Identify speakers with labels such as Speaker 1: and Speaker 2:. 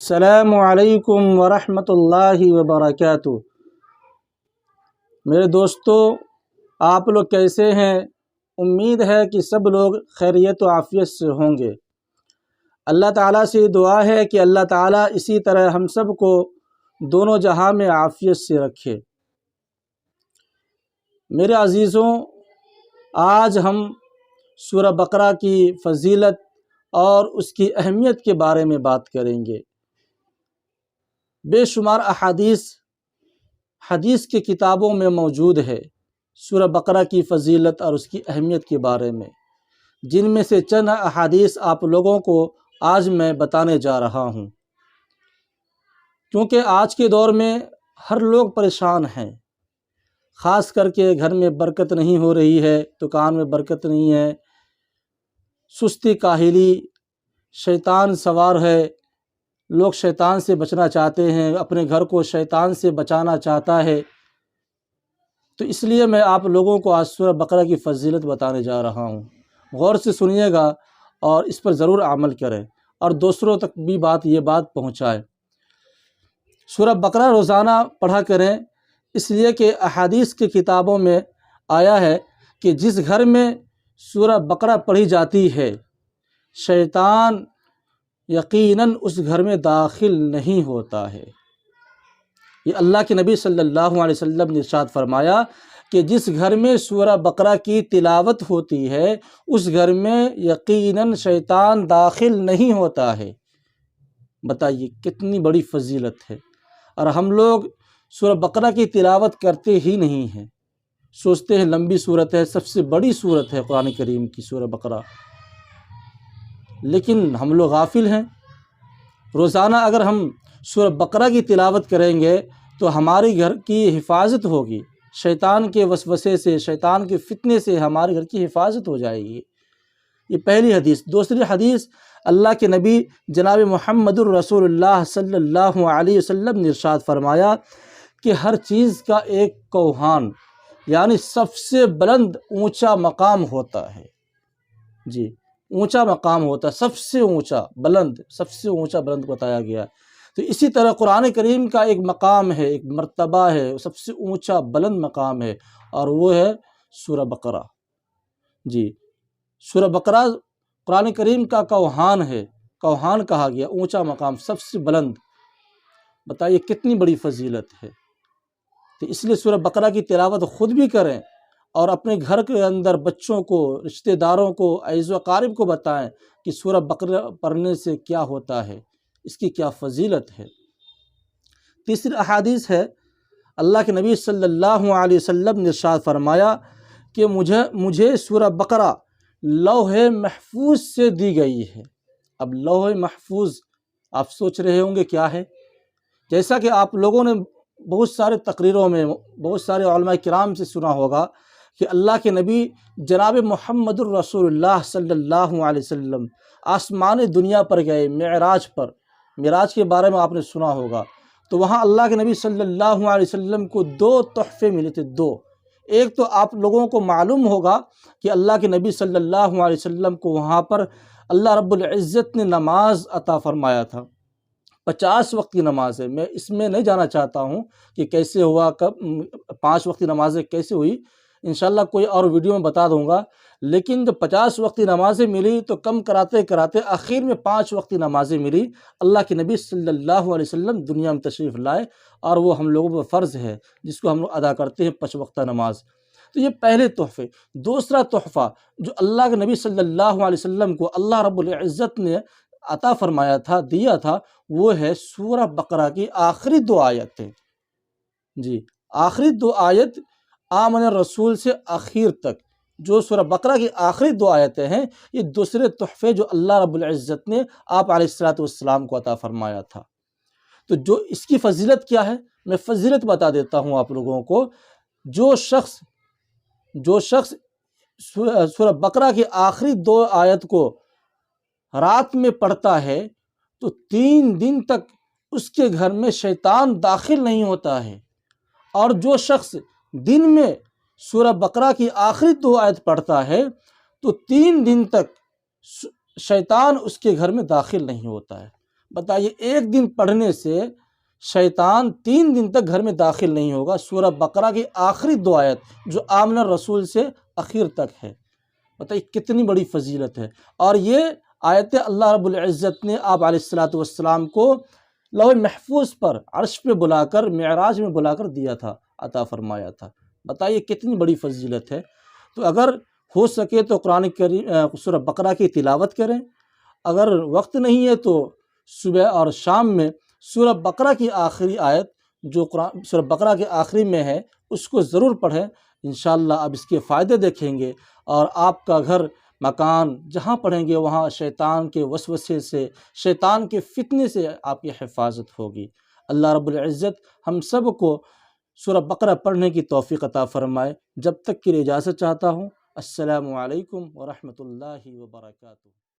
Speaker 1: السلام علیکم ورحمۃ اللہ وبرکاتہ۔ میرے دوستو، آپ لوگ کیسے ہیں؟ امید ہے کہ سب لوگ خیریت و عافیت سے ہوں گے۔ اللہ تعالیٰ سے دعا ہے کہ اللہ تعالیٰ اسی طرح ہم سب کو دونوں جہاں میں عافیت سے رکھے۔ میرے عزیزوں، آج ہم سورہ بقرہ کی فضیلت اور اس کی اہمیت کے بارے میں بات کریں گے۔ بے شمار حدیث کی کتابوں میں موجود ہے سورہ بقرہ کی فضیلت اور اس کی اہمیت کے بارے میں، جن میں سے چند احادیث آپ لوگوں کو آج میں بتانے جا رہا ہوں، کیونکہ آج کے دور میں ہر لوگ پریشان ہیں، خاص کر کے گھر میں برکت نہیں ہو رہی ہے، دکان میں برکت نہیں ہے، سستی کاہلی، شیطان سوار ہے، لوگ شیطان سے بچنا چاہتے ہیں، اپنے گھر کو شیطان سے بچانا چاہتا ہے۔ تو اس لیے میں آپ لوگوں کو آج سورہ بقرہ کی فضیلت بتانے جا رہا ہوں۔ غور سے سنیے گا اور اس پر ضرور عمل کریں اور دوسروں تک بھی یہ بات پہنچائیں۔ سورہ بقرہ روزانہ پڑھا کریں، اس لیے کہ احادیث کی کتابوں میں آیا ہے کہ جس گھر میں سورہ بقرہ پڑھی جاتی ہے، شیطان یقیناً اس گھر میں داخل نہیں ہوتا ہے۔ یہ اللہ کے نبی صلی اللہ علیہ وسلم نے ارشاد فرمایا کہ جس گھر میں سورہ بقرہ کی تلاوت ہوتی ہے اس گھر میں یقیناً شیطان داخل نہیں ہوتا ہے۔ بتائیے کتنی بڑی فضیلت ہے، اور ہم لوگ سورہ بقرہ کی تلاوت کرتے ہی نہیں ہیں، سوچتے ہیں لمبی سورت ہے، سب سے بڑی سورت ہے قرآن کریم کی سورہ بقرہ، لیکن ہم لوگ غافل ہیں۔ روزانہ اگر ہم سورہ بقرہ کی تلاوت کریں گے تو ہمارے گھر کی حفاظت ہوگی، شیطان کے وسوسے سے، شیطان کے فتنے سے ہمارے گھر کی حفاظت ہو جائے گی۔ یہ پہلی حدیث۔ دوسری حدیث، اللہ کے نبی جناب محمد الرسول اللہ صلی اللہ علیہ وسلم نے ارشاد فرمایا کہ ہر چیز کا ایک کوہان، یعنی سب سے بلند اونچا مقام ہوتا ہے۔ جی، اونچا مقام ہوتا ہے، سب سے اونچا بلند بتایا گیا۔ تو اسی طرح قرآن کریم کا ایک مقام ہے، ایک مرتبہ ہے، سب سے اونچا بلند مقام ہے، اور وہ ہے سورہ بقرہ۔ جی، سورہ بقرہ قرآن کریم کا کوہان ہے، کوہان کہا گیا، اونچا مقام، سب سے بلند۔ بتائیے کتنی بڑی فضیلت ہے۔ تو اس لیے سورہ بقرہ کی تلاوت خود بھی کریں اور اپنے گھر کے اندر بچوں کو، رشتہ داروں کو، عزیز و اقارب کو بتائیں کہ سورہ بقرہ پڑھنے سے کیا ہوتا ہے، اس کی کیا فضیلت ہے۔ تیسری احادیث ہے، اللہ کے نبی صلی اللہ علیہ وسلم نے ارشاد فرمایا کہ مجھے سورہ بقرہ لوح محفوظ سے دی گئی ہے۔ اب لوح محفوظ آپ سوچ رہے ہوں گے کیا ہے؟ جیسا کہ آپ لوگوں نے بہت سارے تقریروں میں، بہت سارے علماء کرام سے سنا ہوگا کہ اللہ کے نبی جناب محمد الرسول اللہ صلی اللہ علیہ وسلم آسمان دنیا پر گئے، معراج کے بارے میں آپ نے سنا ہوگا۔ تو وہاں اللہ کے نبی صلی اللہ علیہ وسلم کو دو تحفے ملے تھے، دو۔ ایک تو آپ لوگوں کو معلوم ہوگا کہ اللہ کے نبی صلی اللہ علیہ وسلم کو وہاں پر اللہ رب العزت نے نماز عطا فرمایا تھا، 50 وقت کی نماز ہے۔ میں اس میں نہیں جانا چاہتا ہوں کہ کیسے ہوا، کب 5 وقت کی نمازیں کیسے ہوئی، انشاءاللہ کوئی اور ویڈیو میں بتا دوں گا۔ لیکن جب 50 وقت کی نمازیں ملی تو کم کراتے کراتے آخر میں 5 وقت کی نمازیں ملی۔ اللہ کے نبی صلی اللہ علیہ وسلم دنیا میں تشریف لائے، اور وہ ہم لوگوں پر فرض ہے جس کو ہم لوگ ادا کرتے ہیں 5 وقتہ نماز۔ تو یہ پہلے تحفے۔ دوسرا تحفہ جو اللہ کے نبی صلی اللہ علیہ وسلم کو اللہ رب العزت نے عطا فرمایا تھا، دیا تھا، وہ ہے سورہ بقرہ کی آخری 2 آیتیں۔ جی، آخری 2 آیت آمن الرسول سے آخر تک جو سورہ بقرہ کی آخری 2 آیتیں ہیں، یہ دوسرے تحفے جو اللہ رب العزت نے آپ علیہ الصلوۃ والسلام کو عطا فرمایا تھا۔ تو جو اس کی فضیلت کیا ہے، میں فضیلت بتا دیتا ہوں آپ لوگوں کو۔ جو شخص سورہ بقرہ کی آخری 2 آیت کو رات میں پڑھتا ہے تو 3 دن تک اس کے گھر میں شیطان داخل نہیں ہوتا ہے، اور جو شخص دن میں سورہ بقرہ کی آخری 2 آیت پڑھتا ہے تو 3 دن تک شیطان اس کے گھر میں داخل نہیں ہوتا ہے۔ بتائیے ایک دن پڑھنے سے شیطان 3 دن تک گھر میں داخل نہیں ہوگا۔ سورہ بقرہ کی آخری 2 آیت جو آمن الرسول سے اخیر تک ہے، بتائیے کتنی بڑی فضیلت ہے۔ اور یہ آیتیں اللہ رب العزت نے آپ علیہ الصلاۃ والسلام کو لوح محفوظ پر عرش پہ بلا کر معراج میں بلا کر دیا تھا، عطا فرمایا تھا۔ بتائیے کتنی بڑی فضیلت ہے۔ تو اگر ہو سکے تو قرآن کریم سورہ بقرہ کی تلاوت کریں، اگر وقت نہیں ہے تو صبح اور شام میں سورہ بقرہ کی آخری آیت جو قرآن سورہ بقرہ کے آخری میں ہے اس کو ضرور پڑھیں۔ انشاءاللہ اب اس کے فائدے دیکھیں گے، اور آپ کا گھر مکان جہاں پڑھیں گے وہاں شیطان کے وسوسے سے، شیطان کے فتنے سے آپ کی حفاظت ہوگی۔ اللہ رب العزت ہم سب کو سورہ بقرہ پڑھنے کی توفیق عطا فرمائے۔ جب تک کے لیے اجازت چاہتا ہوں۔ السلام علیکم ورحمۃ اللہ وبرکاتہ۔